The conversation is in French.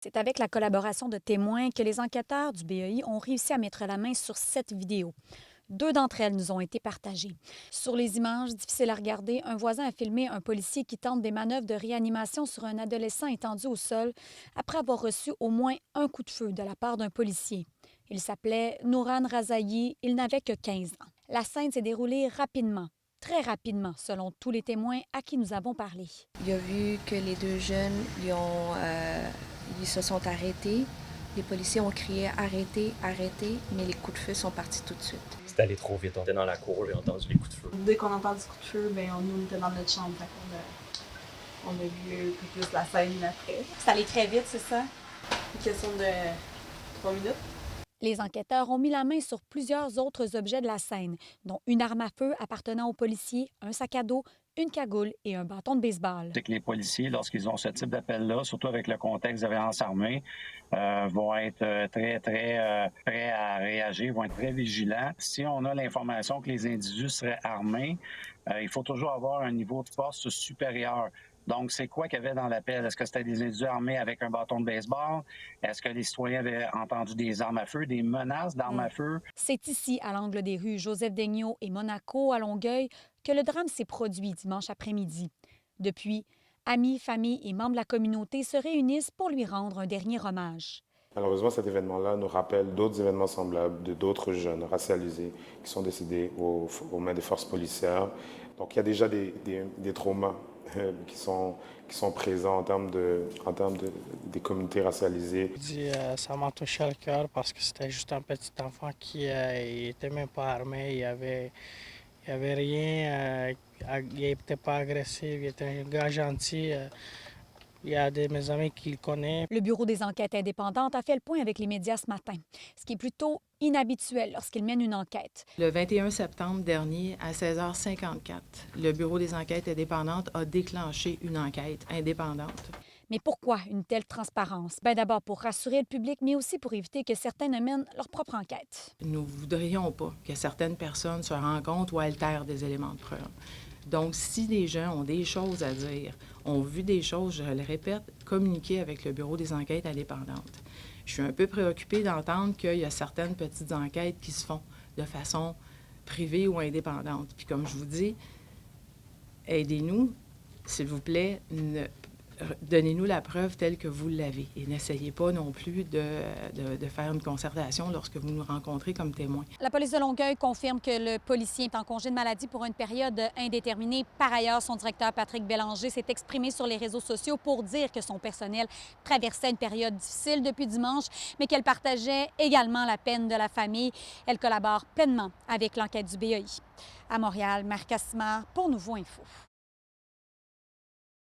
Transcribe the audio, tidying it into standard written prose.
C'est avec la collaboration de témoins que les enquêteurs du BEI ont réussi à mettre la main sur 7 vidéos. Deux d'entre elles nous ont été partagées. Sur les images, difficiles à regarder, un voisin a filmé un policier qui tente des manœuvres de réanimation sur un adolescent étendu au sol après avoir reçu au moins un coup de feu de la part d'un policier. Il s'appelait Nouran Razaï, il n'avait que 15 ans. La scène s'est déroulée rapidement, très rapidement, selon tous les témoins à qui nous avons parlé. Il a vu que les deux jeunes, ils se sont arrêtés. Les policiers ont crié arrêtez, arrêtez, mais les coups de feu sont partis tout de suite. C'est allé trop vite. On était dans la cour, j'ai entendu les coups de feu. Dès qu'on entend du coup de feu, nous, on était dans notre chambre. On a vu un peu plus la scène après. Ça allait très vite, c'est ça? Une question de 3 minutes. Les enquêteurs ont mis la main sur plusieurs autres objets de la scène, dont une arme à feu appartenant aux policiers, un sac à dos, une cagoule et un bâton de baseball. C'est que les policiers, lorsqu'ils ont ce type d'appel-là, surtout avec le contexte de violence armée, vont être très prêts à réagir, vont être très vigilants. Si on a l'information que les individus seraient armés, il faut toujours avoir un niveau de force supérieur. Donc, c'est quoi qu'il y avait dans l'appel? Est-ce que c'était des individus armés avec un bâton de baseball? Est-ce que les citoyens avaient entendu des armes à feu, des menaces d'armes à feu? C'est ici, à l'angle des rues Joseph-Daigneault et Monaco, à Longueuil, que le drame s'est produit dimanche après-midi. Depuis, amis, familles et membres de la communauté se réunissent pour lui rendre un dernier hommage. Malheureusement, cet événement-là nous rappelle d'autres événements semblables de d'autres jeunes racialisés qui sont décédés aux mains des forces policières. Donc, il y a déjà des traumas qui sont présents en termes des communautés racialisées. Ça m'a touché le cœur parce que c'était juste un petit enfant qui n'était même pas armé, il avait rien, il n'était pas agressif, il était un gars gentil. Il y a de mes amis qui le connaissent. Le Bureau des enquêtes indépendantes a fait le point avec les médias ce matin, ce qui est plutôt inhabituel lorsqu'il mène une enquête. Le 21 septembre dernier, à 16h54, le Bureau des enquêtes indépendantes a déclenché une enquête indépendante. Mais pourquoi une telle transparence? Bien, d'abord pour rassurer le public, mais aussi pour éviter que certains ne mènent leur propre enquête. Nous ne voudrions pas que certaines personnes se rencontrent ou altèrent des éléments de preuve. Donc, si les gens ont des choses à dire, ont vu des choses, je le répète, communiquer avec le Bureau des enquêtes indépendantes. Je suis un peu préoccupée d'entendre qu'il y a certaines petites enquêtes qui se font de façon privée ou indépendante. Puis comme je vous dis, aidez-nous, s'il vous plaît, donnez-nous la preuve telle que vous l'avez et n'essayez pas non plus de faire une concertation lorsque vous nous rencontrez comme témoin. La police de Longueuil confirme que le policier est en congé de maladie pour une période indéterminée. Par ailleurs, son directeur Patrick Bélanger s'est exprimé sur les réseaux sociaux pour dire que son personnel traversait une période difficile depuis dimanche, mais qu'elle partageait également la peine de la famille. Elle collabore pleinement avec l'enquête du BEI. À Montréal, Marc Assimard pour Nouveau Info.